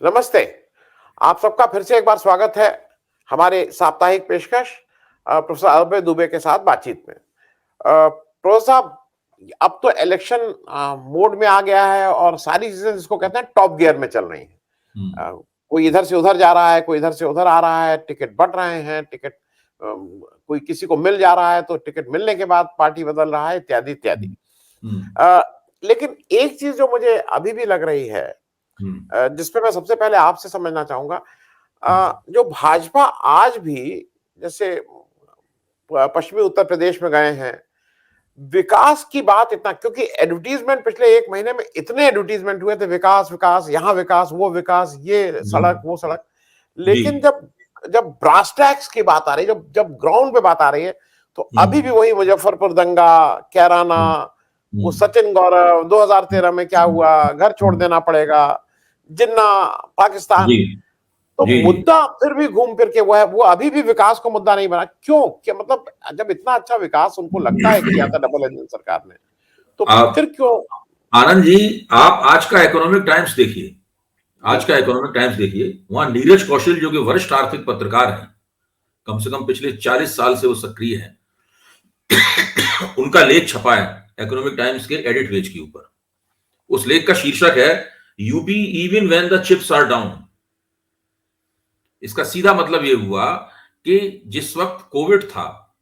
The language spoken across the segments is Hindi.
नमस्ते। आप सबका फिर से एक बार स्वागत है हमारे साप्ताहिक पेशकश प्रोफेसर अभय दुबे के साथ बातचीत में। प्रोफेसर साहब, अब तो इलेक्शन मोड में आ गया है और सारी चीजें जिसको कहते हैं टॉप गियर में चल रही हैं। हम्म। कोई इधर से उधर जा रहा है, कोई इधर से उधर आ रहा है, टिकट बंट रहे हैं, टिकट कोई किसी को मिल जा रहा है तो टिकट मिलने के बाद पार्टी बदल रहा है, इत्यादि इत्यादि। हम्म। अ, लेकिन एक चीज जो मुझे अभी भी लग रही है, हम्म। जिसपे मैं सबसे पहले आपसे समझना चाहूंगा, हम्म। जो भाजपा आज भी जैसे पश्चिमी उत्तर प्रदेश में गए हैं, विकास की बात इतना, क्योंकि एडवर्टीजमेंट पिछले एक महीने में इतने एडवर्टीजमेंट हुए थे, विकास विकास, यहाँ विकास, वो विकास, ये सड़क, वो सड़क। जी। लेकिन जब जब ब्रास टैक्स की बात आ रही है, जब जब ग्राउंड पे बात आ रही है, तो अभी भी हम्म। वही मुजफ्फरपुर दंगा, कैराना, हम्म। वो हम्म। सचिन गौरव 2013 में क्या हुआ, घर छोड़ हम्म। देना पड़ेगा, जिन्ना, पाकिस्तान। जी। तो जी। जी। मुद्दा फिर भी घूम फिर के वो है, वो अभी भी विकास को मुद्दा नहीं बना। क्यों? क्या मतलब, जब इतना अच्छा विकास उनको लगता है किया था डबल इंजन सरकार ने, तो आप फिर क्यों? आनंद जी, आप आज का इकोनॉमिक टाइम्स देखिए। जी। आज का इकोनॉमिक टाइम्स देखिए, वहां नीरज कौशल जो कि वरिष्ठ आर्थिक पत्रकार हैं, कम से कम पिछले 40 साल से वो सक्रिय हैं, उनका लेख छपा है इकोनॉमिक टाइम्स के एडिट पेज के ऊपर। उस लेख का शीर्षक है up even when the chips are down. इसका सीधा मतलब यह हुआ कि जिस वक्त कोविड था,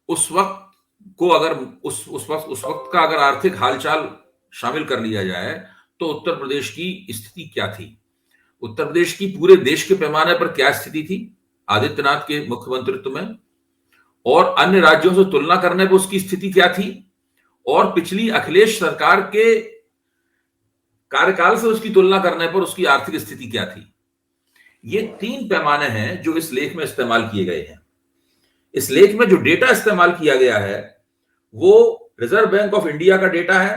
उस वक्त को अगर उस वक्त का अगर आर्थिक हालचाल शामिल कर लिया जाए, तो उत्तर प्रदेश की स्थिति क्या थी, उत्तर प्रदेश की पूरे देश के पैमाने पर क्या स्थिति थी आदित्यनाथ के मुख्यमंत्रित्व में, और अन्य राज्यों से तुलना करने पर उसकी स्थिति क्या थी, और पिछली अखिलेश सरकार के कार्यकाल से उसकी तुलना करने पर उसकी आर्थिक स्थिति क्या थी। ये 3 पैमाने हैं जो इस लेख में इस्तेमाल किए गए हैं। इस लेख में जो डेटा इस्तेमाल किया गया है वो रिजर्व बैंक ऑफ इंडिया का डेटा है।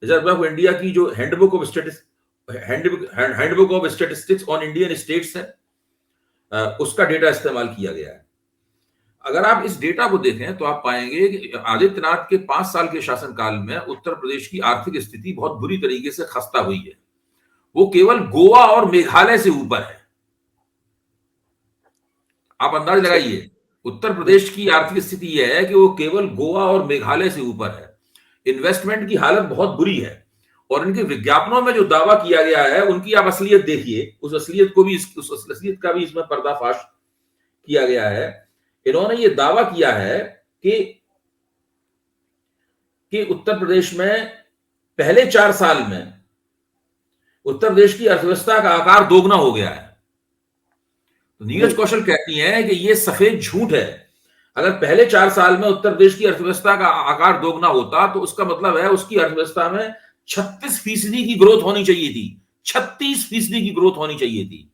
रिजर्व बैंक ऑफ इंडिया की जो handbook of statistics on Indian states है, उसका डेटा इस्तेमाल किया गया है। अगर आप इस डेटा को देखें तो आप पाएंगे कि आदित्यनाथ के 5 साल के शासनकाल में उत्तर प्रदेश की आर्थिक स्थिति बहुत बुरी तरीके से खस्ता हुई है। वो केवल गोवा और मेघालय से ऊपर है। आप अंदाज लगाइए, उत्तर प्रदेश की आर्थिक स्थिति यह है कि वो केवल गोवा और मेघालय से ऊपर है। इन्वेस्टमेंट की हालत बहुत बुरी है, और इनके विज्ञापनों में जो दावा किया गया है उनकी आप असलियत देखिए। उस असलियत का भी इसमें पर्दाफाश किया गया है। इन्होंने ये दावा किया है कि उत्तर प्रदेश में पहले 4 साल में उत्तर प्रदेश की अर्थव्यवस्था का आकार दोगुना हो गया है। तो नीरज कौशल कहती हैं कि ये सफेद झूठ है। अगर पहले 4 साल में उत्तर प्रदेश की अर्थव्यवस्था का आकार दोगुना होता तो उसका मतलब है उसकी अर्थव्यवस्था में 36% की ग्रोथ होनी चाहिए थी। 36% की ग्रोथ होनी चाहिए थी,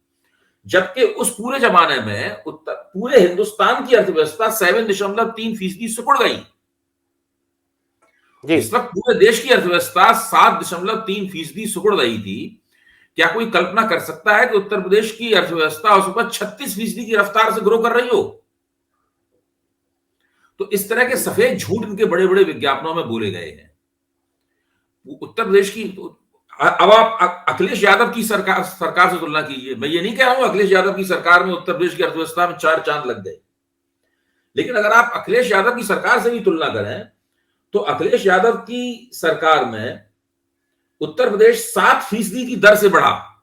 जबकि उस पूरे जमाने में पूरे हिंदुस्तान की अर्थव्यवस्था 7.3% सिकुड़ गई। जिस वक्त पूरे देश की अर्थव्यवस्था 7.3% सिकुड़ रही थी, क्या कोई कल्पना कर सकता है कि उत्तर प्रदेश की अर्थव्यवस्था उस वक्त 36% की रफ्तार से ग्रो कर रही हो? तो इस तरह के सफेद झूठ इनके बड़े बड़े विज्ञापनों में बोले गए हैं। उत्तर प्रदेश की, अब आप अखिलेश यादव की सरकार से तुलना कीजिए। मैं ये नहीं कह रहा हूं अखिलेश यादव की सरकार में उत्तर प्रदेश की अर्थव्यवस्था में 4 चांद लग गए, लेकिन अगर आप अखिलेश यादव की सरकार से भी तुलना करें तो अखिलेश यादव की सरकार में उत्तर प्रदेश 7% की दर से बढ़ा,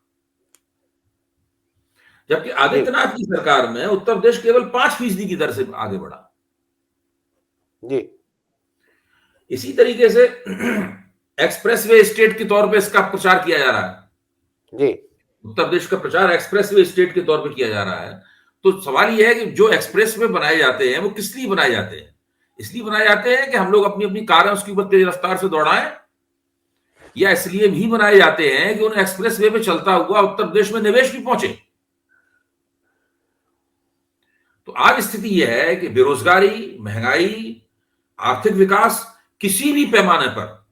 जबकि आदित्यनाथ की सरकार में उत्तर प्रदेश केवल 5% की दर से आगे बढ़ा। जी। इसी तरीके से एक्सप्रेसवे स्टेट के तौर पे इसका प्रचार किया जा रहा है। जी। उत्तर प्रदेश का प्रचार एक्सप्रेसवे स्टेट के तौर पे किया जा रहा है। तो सवाल यह है कि जो एक्सप्रेसवे बनाए जाते हैं वो किस लिए बनाए जाते हैं? इसलिए बनाए जाते हैं कि हम लोग अपनी अपनी कारें उसके ऊपर तेज रफ्तार से दौड़ाएं, या इसलिए भी बनाए जाते हैं कि उन एक्सप्रेसवे पे चलता हुआ उत्तर प्रदेश में निवेश भी पहुंचे? तो आज स्थिति यह है कि बेरोजगारी, महंगाई, आर्थिक विकास, किसी भी पैमाने पर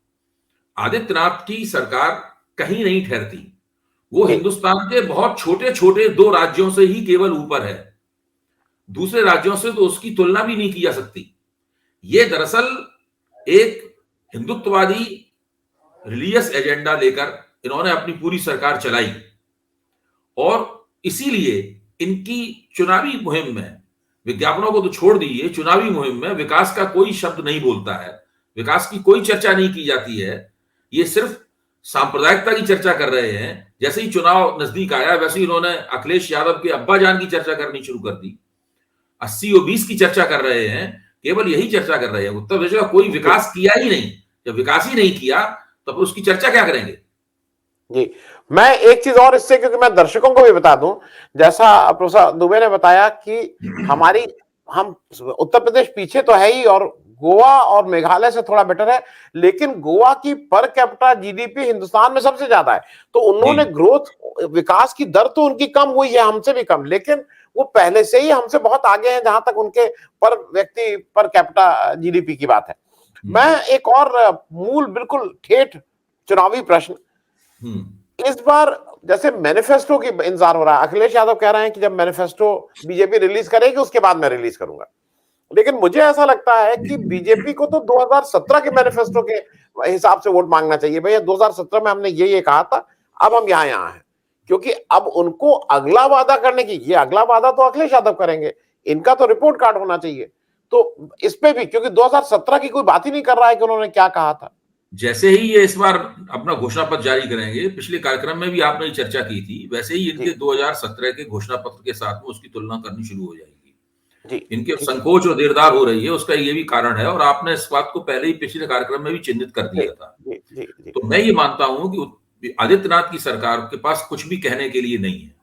आदित्यनाथ की सरकार कहीं नहीं ठहरती। वो हिंदुस्तान के बहुत छोटे छोटे 2 राज्यों से ही केवल ऊपर है। दूसरे राज्यों से तो उसकी तुलना भी नहीं की जा सकती। ये दरअसल एक हिंदुत्ववादी रिलीजियस एजेंडा लेकर इन्होंने अपनी पूरी सरकार चलाई। और इसीलिए इनकी चुनावी मुहिम में, विज्ञापनों को तो छोड़ दीजिए, चुनावी मुहिम में विकास का कोई शब्द नहीं बोलता है, विकास की कोई चर्चा नहीं की जाती है। ये सिर्फ सांप्रदायिकता की चर्चा कर रहे हैं। जैसे ही चुनाव नजदीक आया वैसे ही उन्होंने अखिलेश यादव के अब्बा जान की चर्चा करनी शुरू कर दी। 80 और 20 की चर्चा कर रहे हैं, केवल यही चर्चा कर रहे हैं। उत्तर प्रदेश का कोई विकास किया ही नहीं। जब विकास ही नहीं किया तो फिर उसकी चर्चा क्या करेंगे? जी, मैं एक चीज और इससे, क्योंकि मैं दर्शकों को भी बता दूं, जैसा प्रोफेसर दुबे ने बताया कि हमारी हम उत्तर प्रदेश पीछे तो है ही, और गोवा और मेघालय से थोड़ा बेटर है, लेकिन गोवा की पर कैपिटा जीडीपी हिंदुस्तान में सबसे ज्यादा है। तो उन्होंने ग्रोथ, विकास की दर तो उनकी कम हुई है, हमसे भी कम, लेकिन वो पहले से ही हमसे बहुत आगे हैं जहां तक उनके पर व्यक्ति पर कैपिटा जीडीपी की बात है। मैं एक और मूल बिल्कुल ठेठ चुनावी प्रश्न, इस बार जैसे मैनिफेस्टो की इंतजार हो रहा है, अखिलेश यादव कह रहे हैं कि जब मैनिफेस्टो बीजेपी रिलीज करेगी उसके बाद मैं रिलीज करूंगा, लेकिन मुझे ऐसा लगता है कि बीजेपी को तो 2017 के मैनिफेस्टो के हिसाब से वोट मांगना चाहिए। भैया 2017 में हमने ये कहा था, अब हम यहाँ हैं, क्योंकि अब उनको अगला वादा करने की, ये अगला वादा तो अखिलेश यादव करेंगे, इनका तो रिपोर्ट कार्ड होना चाहिए। तो इस पे भी, क्योंकि 2017 की कोई बात ही नहीं कर रहा है कि उन्होंने क्या कहा था। जैसे ही ये इस बार अपना घोषणा पत्र जारी करेंगे, पिछले कार्यक्रम में भी आपने चर्चा की थी, वैसे ही इनके 2017 के घोषणा पत्र के साथ में उसकी तुलना करनी शुरू हो जाएगी। इनके संकोच और देरदार हो रही है, उसका ये भी कारण है, और आपने इस बात को पहले ही पिछले कार्यक्रम में भी चिन्हित कर दिया था। तो मैं ये मानता हूं कि आदित्यनाथ की सरकार के पास कुछ भी कहने के लिए नहीं है,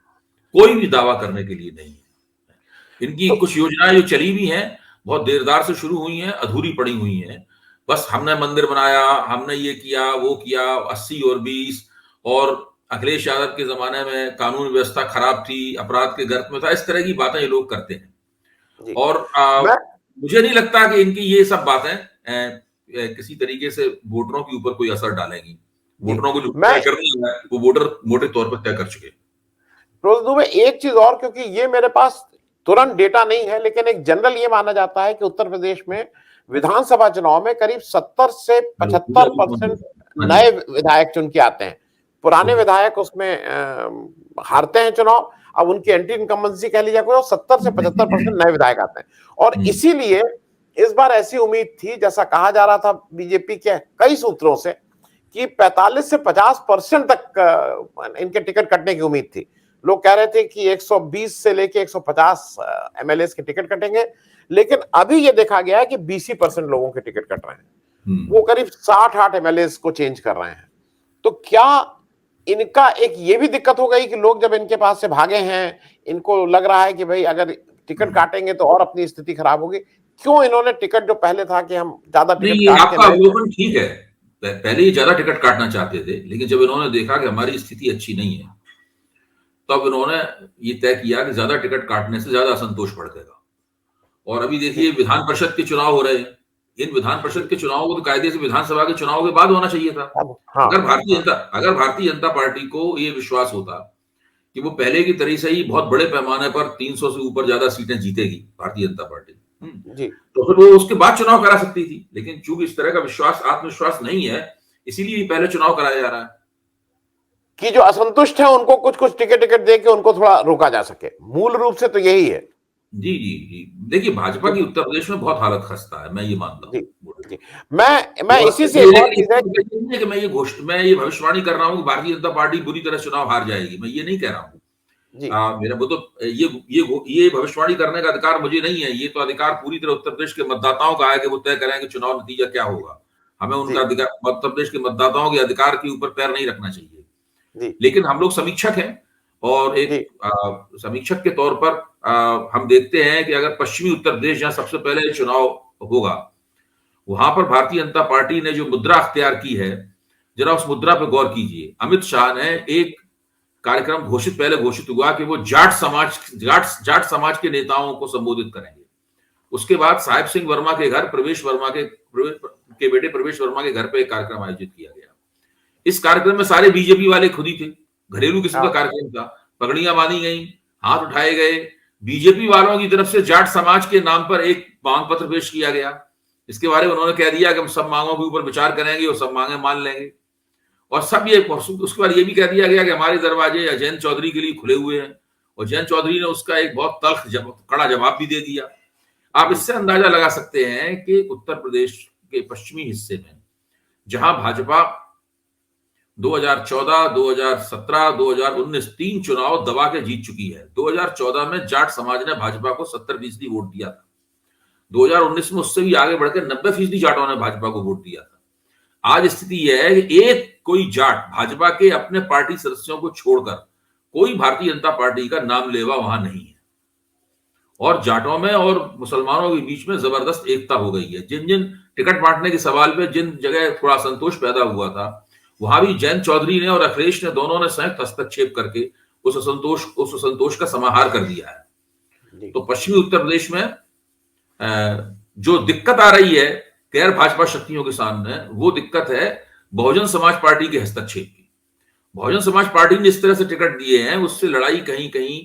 कोई भी दावा करने के लिए नहीं है। इनकी कुछ योजनाएं जो चली भी हैं, बहुत देरदार से शुरू हुई हैं, अधूरी पड़ी हुई हैं। बस हमने मंदिर बनाया, हमने ये किया, वो किया, 80 और 20, और अखिलेश यादव के जमाने में कानून व्यवस्था खराब थी, अपराध के गर्त में था, इस तरह की बातें ये लोग करते हैं। और मुझे नहीं लगता कि इनकी ये सब बातें किसी तरीके से वोटरों के ऊपर कोई असर डालेंगी। वोटरों को जो तय करना है वो वोटर मोटे तौर पर तय कर चुके। दुबे, एक चीज और, क्योंकि ये मेरे पास तुरंत डेटा नहीं है, लेकिन एक जनरल ये माना जाता है कि उत्तर प्रदेश में विधानसभा चुनाव में करीब 70 से 75% नए विधायक चुन के आते हैं। पुराने विधायक उसमें हारते हैं चुनाव, अब उनकी एंटी इनकम्बेंसी कह लीजिए, 70 से 75% नए विधायक आते हैं। और इसीलिए इस बार ऐसी उम्मीद थी, जैसा कहा जा रहा था बीजेपी के कई सूत्रों से, कि 45 से 50% तक इनके टिकट कटने की उम्मीद थी। लोग कह रहे थे कि 120 से लेके 150 एमएलए के टिकट कटेंगे, लेकिन अभी ये देखा गया है कि 20% लोगों के टिकट कट रहे हैं। वो करीब 60-8 एमएलए को चेंज कर रहे हैं। तो क्या इनका एक ये भी दिक्कत हो गई कि लोग जब इनके पास से भागे हैं, इनको लग रहा है कि भाई अगर टिकट काटेंगे तो और अपनी स्थिति खराब होगी? क्यों इन्होंने टिकट, जो पहले था कि हम ज्यादा टिकट आपका अवलोकन ठीक है, पहले ये ज्यादा टिकट काटना चाहते थे, लेकिन जब इन्होंने देखा कि हमारी स्थिति अच्छी नहीं है, तब इन्होंने ये तय किया कि ज्यादा टिकट काटने से ज्यादा असंतोष बढ़ेगा। और अभी देखिए विधान परिषद के चुनाव हो रहे हैं। इन विधान परिषद के चुनावों को तो कायदे से विधानसभा के चुनाव के बाद होना चाहिए था। अगर भारतीय जनता पार्टी को ये विश्वास होता कि वो पहले की तरह से ही बहुत बड़े पैमाने पर 300 से ऊपर ज्यादा सीटें जीतेगी भारतीय जनता पार्टी, तो फिर वो उसके बाद चुनाव करा सकती थी। लेकिन चूंकि इस तरह का विश्वास, आत्मविश्वास नहीं है, इसीलिए पहले चुनाव कराया जा रहा है कि जो असंतुष्ट है उनको कुछ कुछ टिकट दे के उनको थोड़ा रोका जा सके। मूल रूप से तो यही है। जी जी जी, देखिए भाजपा की उत्तर प्रदेश में बहुत हालत खस्ता है, मैं ये मानता हूँ। मैं इसी से मैं ये भविष्यवाणी कर रहा हूँ कि भारतीय जनता पार्टी बुरी तरह चुनाव हार जाएगी, मैं ये नहीं कह रहा हूँ। मेरा वो तो ये भविष्यवाणी करने का अधिकार मुझे नहीं है। ये तो अधिकार पूरी तरह उत्तर प्रदेश के मतदाताओं का है कि वो तय करें कि चुनाव नतीजा क्या होगा। हमें उनका अधिकार, उत्तर प्रदेश के मतदाताओं के अधिकार के ऊपर पैर नहीं रखना चाहिए। लेकिन हम लोग समीक्षक हैं, और एक समीक्षक के तौर पर हम देखते हैं कि अगर पश्चिमी उत्तर प्रदेश जहां सबसे पहले चुनाव होगा, वहां पर भारतीय जनता पार्टी ने जो मुद्रा अख्तियार की है, जरा उस मुद्रा पर गौर कीजिए। अमित शाह ने एक कार्यक्रम पहले घोषित हुआ कि वो जाट समाज के नेताओं को संबोधित करेंगे। उसके बाद साहिब सिंह वर्मा के घर, प्रवेश वर्मा के बेटे प्रवेश वर्मा के घर पे एक कार्यक्रम आयोजित किया गया। इस कार्यक्रम में सारे बीजेपी वाले खुद ही थे, घरेलू किस्म का कार्यक्रम था। पगड़ियां बांधी गई, हाथ उठाए गए, बीजेपी वालों की तरफ से जाट समाज के नाम पर एक मांग पत्र पेश किया गया। इसके बारे में उन्होंने कह दिया कि हम सब मांगों के ऊपर विचार करेंगे और सब मांगे मान लेंगे। और सब ये, उसके बाद ये भी कह दिया गया कि हमारे दरवाजे अजयंत चौधरी के लिए खुले हुए हैं, और जयंत चौधरी ने उसका एक बहुत कड़ा जवाब भी दे दिया। आप इससे अंदाजा लगा सकते हैं कि उत्तर प्रदेश के पश्चिमी हिस्से में जहां भाजपा 2014, 2017, 2019 3 चुनाव दबा के जीत चुकी है। 2014 में जाट समाज ने भाजपा को 70% वोट दिया था। 2019 में उससे भी आगे बढ़कर 90% जाटों ने भाजपा को वोट दिया था। आज स्थिति यह है कि एक कोई जाट भाजपा के अपने पार्टी सदस्यों को छोड़कर कोई भारतीय जनता पार्टी का नाम लेवा वहां नहीं है, और जाटों में और मुसलमानों के बीच में जबरदस्त एकता हो गई है। जिन जिन टिकट बांटने के सवाल पे जिन जगह थोड़ा संतोष पैदा हुआ था, वहां भी जयंत चौधरी ने और अखिलेश ने दोनों ने संयुक्त हस्तक्षेप करके उस असंतोष का समाहार कर दिया है। तो पश्चिमी उत्तर प्रदेश में जो दिक्कत आ रही है गैर भाजपा शक्तियों के सामने, वो दिक्कत है बहुजन समाज पार्टी के हस्तक्षेप की। बहुजन समाज पार्टी ने जिस तरह से टिकट दिए हैं, उससे लड़ाई कहीं कहीं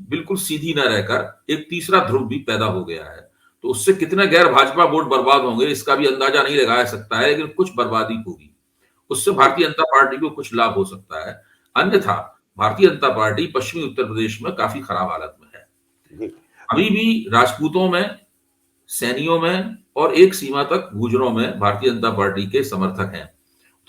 बिल्कुल सीधी न रहकर एक तीसरा ध्रुव भी पैदा हो गया है। तो उससे कितने गैर भाजपा वोट बर्बाद होंगे इसका भी अंदाजा नहीं लगाया सकता है, लेकिन कुछ बर्बादी होगी। उससे भारतीय जनता पार्टी को कुछ लाभ हो सकता है, अन्यथा भारतीय जनता पार्टी पश्चिमी उत्तर प्रदेश में काफी खराब हालत में है। अभी भी राजपूतों में, सैनियों में और एक सीमा तक गुर्जरों में भारतीय जनता पार्टी के समर्थक हैं।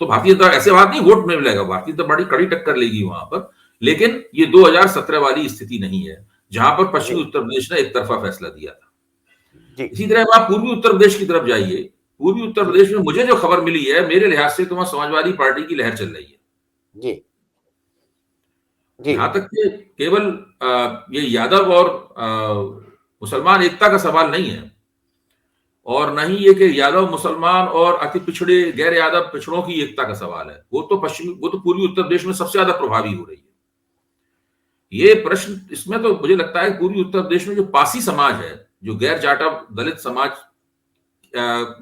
तो भारतीय जनता, ऐसे बात नहीं वोट में मिलेगा, भारतीय जनता पार्टी कड़ी टक्कर लेगी वहां पर, लेकिन ये 2017 वाली स्थिति नहीं है जहां पर पश्चिमी उत्तर प्रदेश ने एक तरफा फैसला दिया था। इसी तरह आप पूर्वी उत्तर प्रदेश की तरफ जाइए। पूर्वी उत्तर प्रदेश में मुझे जो खबर मिली है, मेरे लिहाज से तो वहां समाजवादी पार्टी की लहर चल रही है। जी जी, यहां तक कि केवल ये यादव और मुसलमान एकता का सवाल नहीं है, और नहीं ये कि यादव मुसलमान और अति पिछड़े गैर यादव पिछड़ों की एकता का सवाल है। वो तो पूर्वी उत्तर प्रदेश में सबसे ज्यादा प्रभावी हो रही है। ये प्रश्न, इसमें तो मुझे लगता है पूर्वी उत्तर प्रदेश में जो पासी समाज है, जो गैर जाटव दलित समाज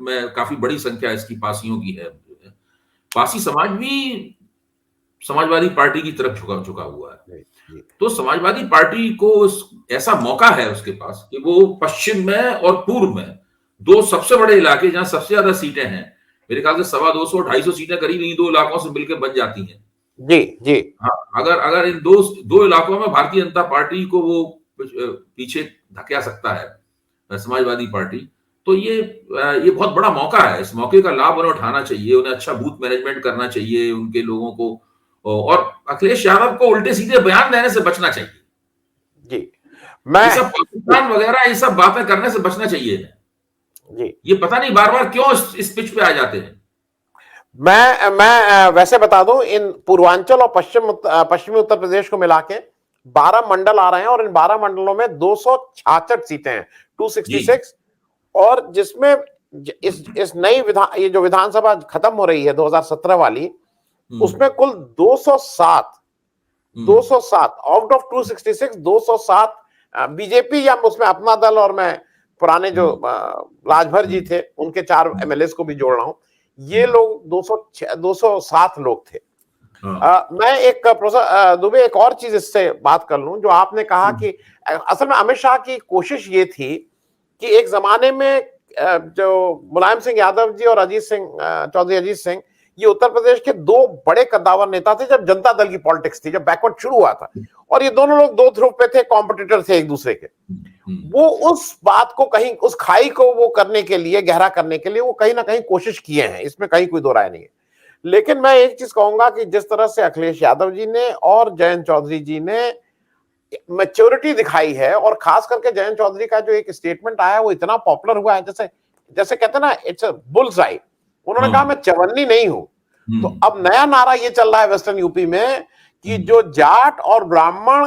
में काफी बड़ी संख्या इसकी पासियों की है, पासी समाज भी समाजवादी पार्टी की तरफ झुका हुआ है। तो समाजवादी पार्टी को ऐसा मौका है उसके पास कि वो पश्चिम में और पूर्व में दो सबसे बड़े इलाके जहां सबसे ज्यादा सीटें हैं, मेरे ख्याल से 250-250 सीटें करीब इन दो इलाकों से मिलकर बन जाती हैं। जी जी, हाँ, अगर इन दो इलाकों में भारतीय जनता पार्टी को वो पीछे धकेल सकता है समाजवादी पार्टी, तो ये बहुत बड़ा मौका है। इस मौके का लाभ उन्हें उठाना चाहिए, उन्हें अच्छा बूथ मैनेजमेंट करना चाहिए उनके लोगों को, और अखिलेश यादव को उल्टे सीधे बयान देने से बचना चाहिए। जी, मैं ये सब पाकिस्तान वगैरह ये सब बातें करने से बचना चाहिए। जी, ये पता नहीं बार बार क्यों इस पिच पे आ जाते हैं। मैं वैसे बता दूं, इन पूर्वांचल और पश्चिमी उत्तर प्रदेश को मिला के 12 मंडल आ रहे हैं, और इन 12 मंडलों में 266 सीटें हैं, 266, और जिसमें इस नई ये जो विधानसभा खत्म हो रही है 2017 वाली, उसमें कुल 207 आउट ऑफ 266 207 बीजेपी या उसमें अपना दल, और मैं पुराने जो राजभर जी थे उनके 4 एमएलए को भी जोड़ रहा हूं, ये लोग 207 लोग थे। मैं एक प्रोफेसर दुबे एक और चीज इससे बात कर लूं, जो आपने कहा कि असल में अमित शाह की कोशिश ये थी कि एक जमाने में जो मुलायम सिंह यादव जी और चौधरी अजीत सिंह, ये उत्तर प्रदेश के 2 बड़े कद्दावर नेता थे जब जनता दल की पॉलिटिक्स थी, जब बैकवर्ड शुरू हुआ था, और ये दोनों लोग 2 ध्रुव पे थे, कॉम्पिटिटर थे एक दूसरे के। वो उस बात को कहीं, उस खाई को वो करने के लिए, गहरा करने के लिए वो कहीं ना कहीं कोशिश किए हैं, इसमें कहीं कोई दो राय नहीं है। लेकिन मैं एक चीज कहूंगा कि जिस तरह से अखिलेश यादव जी ने और जयंत चौधरी जी ने मैच्योरिटी दिखाई है, और खास करके जयंत चौधरी का जो एक स्टेटमेंट आया वो इतना पॉपुलर हुआ है, जैसे कहते हैं ना, इट्स अ बुल्स आई। उन्होंने कहा मैं चवन्नी नहीं हूं। तो अब नया नारा ये चल रहा है वेस्टर्न यूपी में कि जो जाट और ब्राह्मण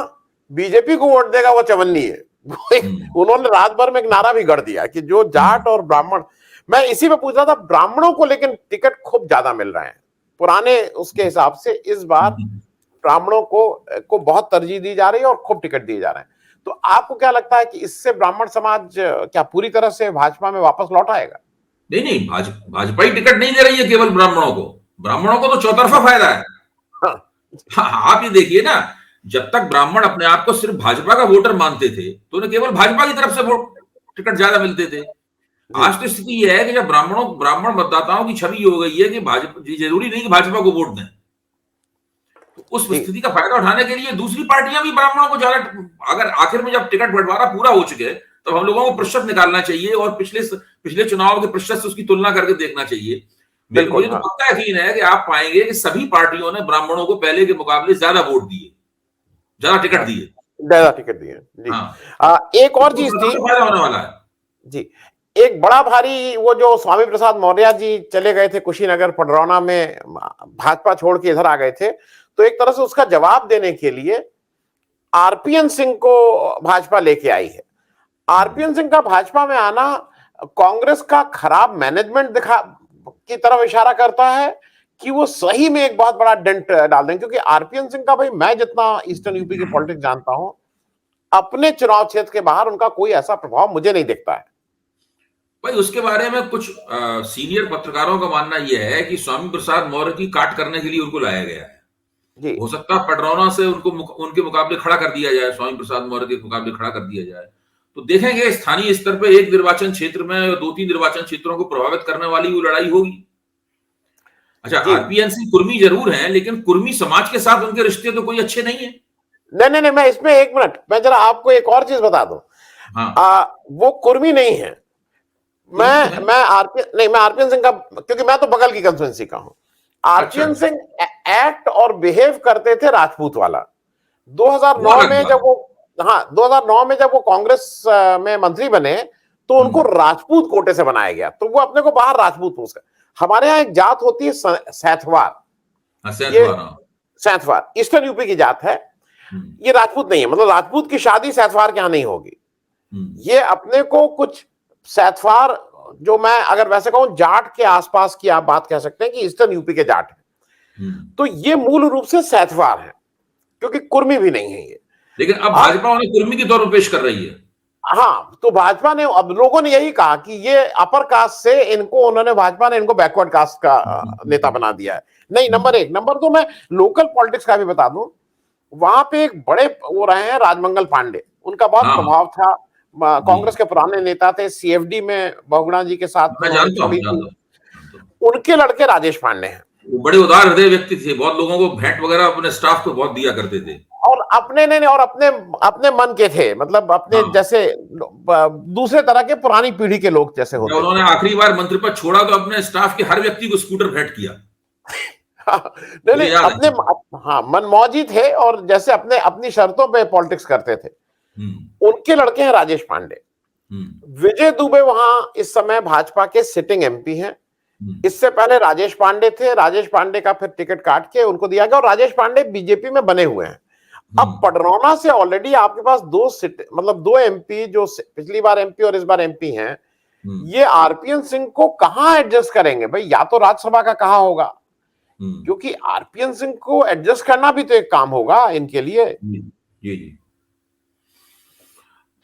बीजेपी को वोट देगा वो चवन्नी है। उन्होंने रात भर में एक नारा भी गढ़ दिया कि जो जाट और ब्राह्मण, मैं इसी पे पूछ रहा था, ब्राह्मणों को लेकिन टिकट खूब ज्यादा मिल रहे हैं पुराने उसके हिसाब से, इस बार ब्राह्मणों को बहुत तरजीह दी जा रही है और खूब टिकट दिए जा रहे हैं। तो आपको क्या लगता है कि इससे ब्राह्मण समाज क्या पूरी तरह से भाजपा में वापस लौट आएगा? नहीं, भाजपा ही टिकट नहीं दे रही है केवल ब्राह्मणों को तो चौतरफा फायदा है। हाँ, आप ये देखिए ना, जब तक ब्राह्मण अपने आप को सिर्फ भाजपा का वोटर मानते थे तो उन्हें केवल भाजपा की तरफ से वोट टिकट ज्यादा मिलते थे। जी आज तो स्थिति यह है कि जब ब्राह्मण मतदाताओं की छवि ये हो गई है कि भाजपा, जरूरी नहीं कि भाजपा को वोट दें, तो उस जी स्थिति का फायदा उठाने के लिए दूसरी पार्टियां भी ब्राह्मणों को ज्यादा, अगर आखिर में जब टिकट बंटवारा पूरा हो चुके तब हम लोगों को प्रतिशत निकालना चाहिए और पिछले चुनाव के प्रतिशत से उसकी तुलना करके देखना चाहिए। बिल्कुल। मुझे तो हाँ पक्का यकीन है कि आप पाएंगे कि सभी पार्टियों ने ब्राह्मणों को पहले के मुकाबले ज्यादा वोट दिए, ज्यादा टिकट हाँ, दिए। ज्यादा टिकट दिए जी। हाँ, एक और तो चीज थी सबसे फायदा होने वाला है। जी, एक बड़ा भारी वो जो स्वामी प्रसाद मौर्य जी चले गए थे कुशीनगर पडरौना में, भाजपा छोड़ के इधर आ गए थे, तो एक तरह से उसका जवाब देने के लिए आरपीएन सिंह को भाजपा लेके आई है। आरपीएन सिंह का भाजपा में आना कांग्रेस का खराब मैनेजमेंट दिखा की तरफ इशारा करता है कि वो सही में एक बहुत बड़ा डेंट डाल देंगे, क्योंकि आरपीएन सिंह का, भाई मैं जितना ईस्टर्न यूपी की पॉलिटिक्स जानता हूं, अपने चुनाव क्षेत्र के बाहर उनका कोई ऐसा प्रभाव मुझे नहीं दिखता है। भाई उसके बारे में कुछ सीनियर पत्रकारों का मानना यह है कि स्वामी प्रसाद मौर्य की काट करने के लिए उनको लाया गया है। जी हो सकता है पडरौना से उनके मुकाबले खड़ा कर दिया जाए, स्वामी प्रसाद मौर्य के मुकाबले खड़ा कर दिया जाए, तो देखेंगे स्थानीय स्तर पे एक निर्वाचन क्षेत्र में 2-3 निर्वाचन क्षेत्रों को प्रभावित करने वाली वो लड़ाई होगी। अच्छा, जी आरपीएनसी कुर्मी जरूर हैं, लेकिन कुर्मी समाज के साथ उनके रिश्ते तो कोई अच्छे नहीं है। नहीं नहीं नहीं, मैं इसमें एक मिनट, मैं जरा आपको एक और चीज बता दूं। हाँ, वो कुर्मी नहीं है। कुर्मी तो है। मैं आरपीएन सिंह का, क्योंकि मैं तो बगल की कंस्टिट्यूंसी का हूं। अच्छा, आरपीएन अच्छा, सिंह एक्ट और बिहेव करते थे राजपूत वाला। वो 2009 अलग में बात जब वो, हाँ 2009 में जब वो कांग्रेस में मंत्री बने, तो है। उनको राजपूत कोटे से बनाया गया, तो वो अपने को बाहर राजपूत पूछ। हमारे यहाँ एक जात होती है सैथवार। हाँ, ये सैंतवार, हाँ। सैथवार ईस्टर्न यूपी की जात है। हम्म, ये राजपूत नहीं है, मतलब राजपूत की शादी सैथवार के यहाँ नहीं होगी। हम्म, ये अपने को कुछ सैथवार, जो मैं अगर वैसे कहूं जाट के आसपास की आप बात कह सकते हैं कि ईस्टर्न यूपी के जाट है, हम्म। तो ये मूल रूप से सैथवार है, क्योंकि कुर्मी भी नहीं है ये। लेकिन अब अब भाजपा उन्हें कुर्मी के तौर पर पेश कर रही है। हाँ, तो भाजपा ने, अब लोगों ने यही कहा कि ये अपर कास्ट से इनको, उन्होंने, भाजपा ने इनको बैकवर्ड कास्ट का नेता बना दिया है। नहीं, नंबर एक। नंबर दो, मैं लोकल पॉलिटिक्स का भी बता दूं, वहां पे एक बड़े वो रहे हैं राजमंगल पांडे, उनका बहुत हाँ, हाँ, प्रभाव था। जी, कांग्रेस के पुराने नेता थे, सीएफडी में बहुगुणा जी के साथ मैं उन्होंने जानता हूँ, छोड़ी थी। जानता हूँ, जानता हूँ। उनके लड़के राजेश पांडे हैं। वो बड़े उदार हृदय व्यक्ति थे, बहुत लोगों को भेंट वगैरह अपने स्टाफ को बहुत दिया करते थे। और अपने नहीं नहीं, और अपने अपने मन के थे, मतलब अपने हाँ, जैसे दूसरे तरह के पुरानी पीढ़ी के लोग जैसे जब होते थे। उन्होंने आखिरी बार मंत्री पद छोड़ा तो अपने स्टाफ के हर व्यक्ति को स्कूटर भेंट किया। नहीं मुझे नहीं, याद अपने, है। हाँ मनमौजी थे, और जैसे अपने अपनी शर्तों पे पॉलिटिक्स करते थे। हम्म, उनके लड़के हैं राजेश पांडे। हम्म, विजय दुबे वहां इस समय भाजपा के सिटिंग एमपी हैं। हम्म, इससे पहले राजेश पांडे थे, राजेश पांडे का फिर टिकट काट के उनको दिया गया, और राजेश पांडे बीजेपी में बने हुए हैं। अब हम्म, पडरौना से ऑलरेडी आपके पास दो सिट, मतलब दो एमपी, जो पिछली बार एमपी और इस बार एमपी हैं, हम्म, ये आरपीएन सिंह को कहां एडजस्ट करेंगे भाई? या तो राज्यसभा का कहा होगा, हम्म, क्योंकि आरपीएन सिंह को एडजस्ट करना भी तो एक काम होगा इनके लिए। जी, जी, जी।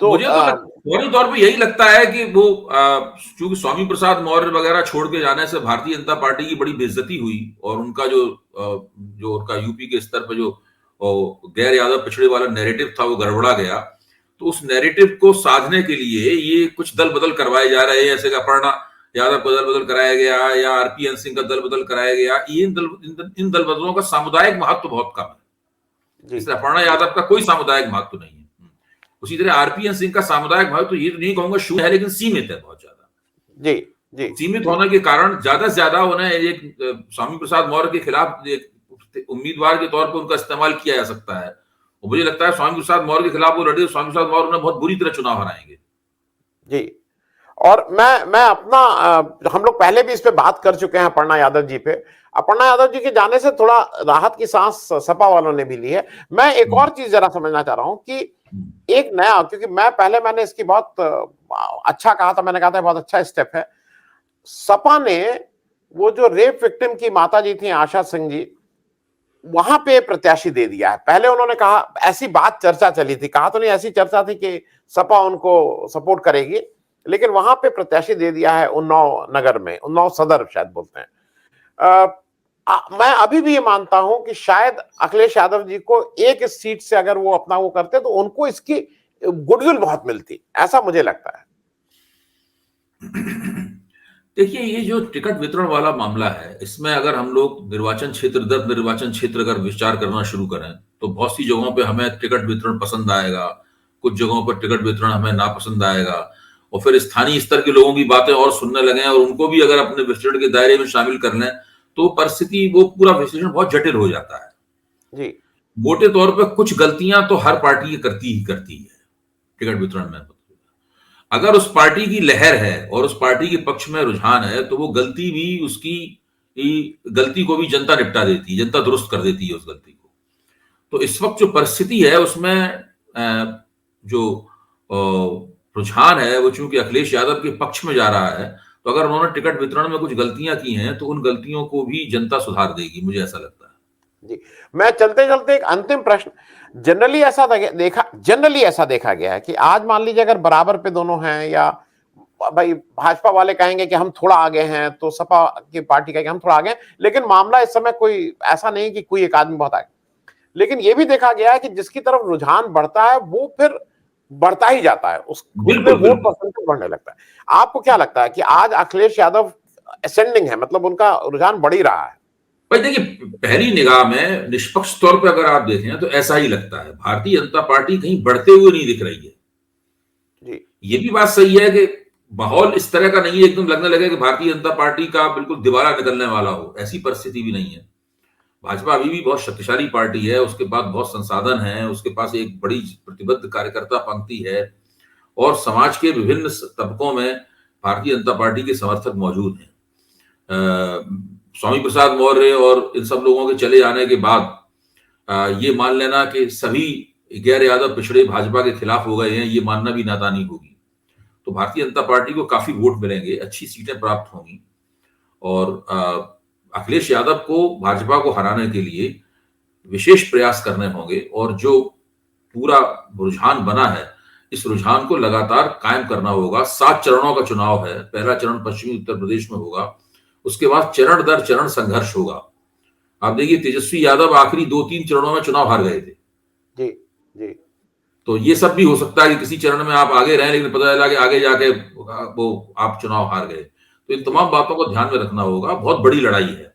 तो मुझे तो फौरी तौर पे यही लगता है कि वो चूंकि स्वामी प्रसाद मौर्य वगैरह छोड़ के जाने से भारतीय जनता पार्टी की बड़ी बेइज्जती हुई, और उनका जो उनका यूपी के स्तर पर जो गैर यादव पिछड़े वाला नैरेटिव था वो गड़बड़ा गया। तो उस नैरेटिव को साधने के लिए ये कुछ दल बदल करवाए जा रहे हैं, जैसे कि अपर्णा यादव को दल बदल कराया गया या आरपीएन सिंह का दल बदल कराया गया। इन दल बदलों का सामुदायिक महत्व बहुत कम है। जी इसलिए अपर्णा यादव का कोई सामुदायिक महत्व नहीं है। उसी तरह आरपीएन सिंह का सामुदायिक महत्व तो ये तो नहीं कहूंगा शून्य है, लेकिन सीमित है, बहुत ज्यादा जी जी सीमित जी होने के कारण ज्यादा से ज्यादा उन्हें एक स्वामी प्रसाद मौर्य के खिलाफ एक उम्मीदवार के तौर पर उनका इस्तेमाल किया जा सकता है। और मुझे लगता है स्वामी प्रसाद मौर्य के खिलाफ वो लड़े, स्वामी प्रसाद मौर्य उन्हें बहुत बुरी तरह चुनाव हराएंगे। जी। और मैं अपना, हम लोग पहले भी इस पे बात कर चुके हैं अपर्णा यादव जी पे। अपर्णा यादव जी के जाने से थोड़ा राहत की सांस सपा वालों ने भी ली है। मैं एक हम्म, और चीज जरा समझना चाह रहा हूं कि हम्म, एक नया, क्योंकि मैंने इसकी बहुत अच्छा कहा था, मैंने कहा था बहुत अच्छा स्टेप है। सपा ने वो जो रेप विक्टिम की माता जी थी आशा सिंह जी, वहां पे प्रत्याशी दे दिया है। पहले उन्होंने कहा, ऐसी बात चर्चा चली थी, कहा तो नहीं, ऐसी चर्चा थी कि सपा उनको सपोर्ट करेगी, लेकिन वहां पे प्रत्याशी दे दिया है उन्नाव नगर में, उन्नाव सदर शायद बोलते हैं। मैं अभी भी ये मानता हूं कि शायद अखिलेश यादव जी को एक इस सीट से अगर वो अपना वो करते तो उनको इसकी गुडविल बहुत मिलती, ऐसा मुझे लगता है। देखिए, ये जो टिकट वितरण वाला मामला है, इसमें अगर हम लोग निर्वाचन क्षेत्र दर निर्वाचन क्षेत्र अगर विचार करना शुरू करें, तो बहुत सी जगहों पे हमें टिकट वितरण पसंद आएगा, कुछ जगहों पर टिकट वितरण हमें नापसंद आएगा, और फिर स्थानीय स्तर के लोगों की बातें और सुनने लगें और उनको भी अगर अपने विश्लेषण के दायरे में शामिल कर लें, तो परिस्थिति वो पूरा विश्लेषण बहुत जटिल हो जाता है। जी मोटे तौर पे कुछ गलतियां तो हर पार्टी करती ही करती है टिकट वितरण में। अगर उस पार्टी की लहर है और उस पार्टी के पक्ष में रुझान है, तो वो गलती भी उसकी गलती को भी जनता निपटा देती है, जनता दुरुस्त कर देती है उस गलती को। तो इस वक्त जो परिस्थिति है उसमें जो रुझान है वो चूंकि अखिलेश यादव के पक्ष में जा रहा है, तो अगर उन्होंने टिकट वितरण में कुछ गलतियां की हैं तो उन गलतियों को भी जनता सुधार देगी, मुझे ऐसा लगता है। जी, मैं चलते चलते एक अंतिम प्रश्न, जनरली ऐसा देखा गया है कि आज मान लीजिए अगर बराबर पे दोनों हैं, या भाई भाजपा वाले कहेंगे कि हम थोड़ा आगे हैं, तो सपा की पार्टी कहेगी हम थोड़ा आगे हैं, लेकिन मामला इस समय कोई ऐसा नहीं कि कोई एक आदमी बहुत आगे। लेकिन यह भी देखा गया है कि जिसकी तरफ रुझान बढ़ता है वो फिर बढ़ता ही जाता है, उसमें वोट परसेंटेज बढ़ने लगता है। आपको क्या लगता है कि आज अखिलेश यादव असेंडिंग है, मतलब उनका रुझान बढ़ ही रहा है? भाई देखिए, पहली निगाह में निष्पक्ष तौर पे अगर आप देखें तो ऐसा ही लगता है। भारतीय जनता पार्टी कहीं बढ़ते हुए नहीं दिख रही है। जी ये भी बात सही है कि माहौल इस तरह का नहीं है एकदम लगने लगे कि भारतीय जनता पार्टी का बिल्कुल दिवाला निकलने वाला हो, ऐसी परिस्थिति भी नहीं है। भाजपा अभी भी बहुत शक्तिशाली पार्टी है, उसके पास बहुत संसाधन है, उसके पास एक बड़ी प्रतिबद्ध कार्यकर्ता पंक्ति है और समाज के विभिन्न तबकों में भारतीय जनता पार्टी के समर्थक मौजूद हैं। स्वामी प्रसाद मौर्य और इन सब लोगों के चले जाने के बाद ये मान लेना कि सभी गैर यादव पिछड़े भाजपा के खिलाफ हो गए हैं, ये मानना भी नादानी होगी। तो भारतीय जनता पार्टी को काफी वोट मिलेंगे, अच्छी सीटें प्राप्त होंगी और अखिलेश यादव को भाजपा को हराने के लिए विशेष प्रयास करने होंगे और जो पूरा रुझान बना है, इस रुझान को लगातार कायम करना होगा। 7 चरणों का चुनाव है, पहला चरण पश्चिमी उत्तर प्रदेश में होगा, उसके बाद चरण दर चरण संघर्ष होगा। आप देखिए, तेजस्वी यादव आखिरी 2-3 चरणों में चुनाव हार गए थे। जी जी तो ये सब भी हो सकता है कि किसी चरण में आप आगे रहे लेकिन पता चला कि आगे जाके वो आप चुनाव हार गए। तो इन तमाम बातों को ध्यान में रखना होगा। बहुत बड़ी लड़ाई है,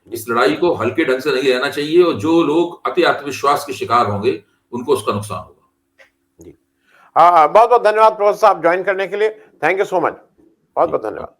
इस लड़ाई को हल्के ढंग से नहीं रहना चाहिए और जो लोग अति आत्मविश्वास के शिकार होंगे उनको उसका नुकसान होगा। जी बहुत बहुत धन्यवाद प्रोफेसर साहब ज्वाइन करने के लिए। थैंक यू सो मच, बहुत बहुत धन्यवाद।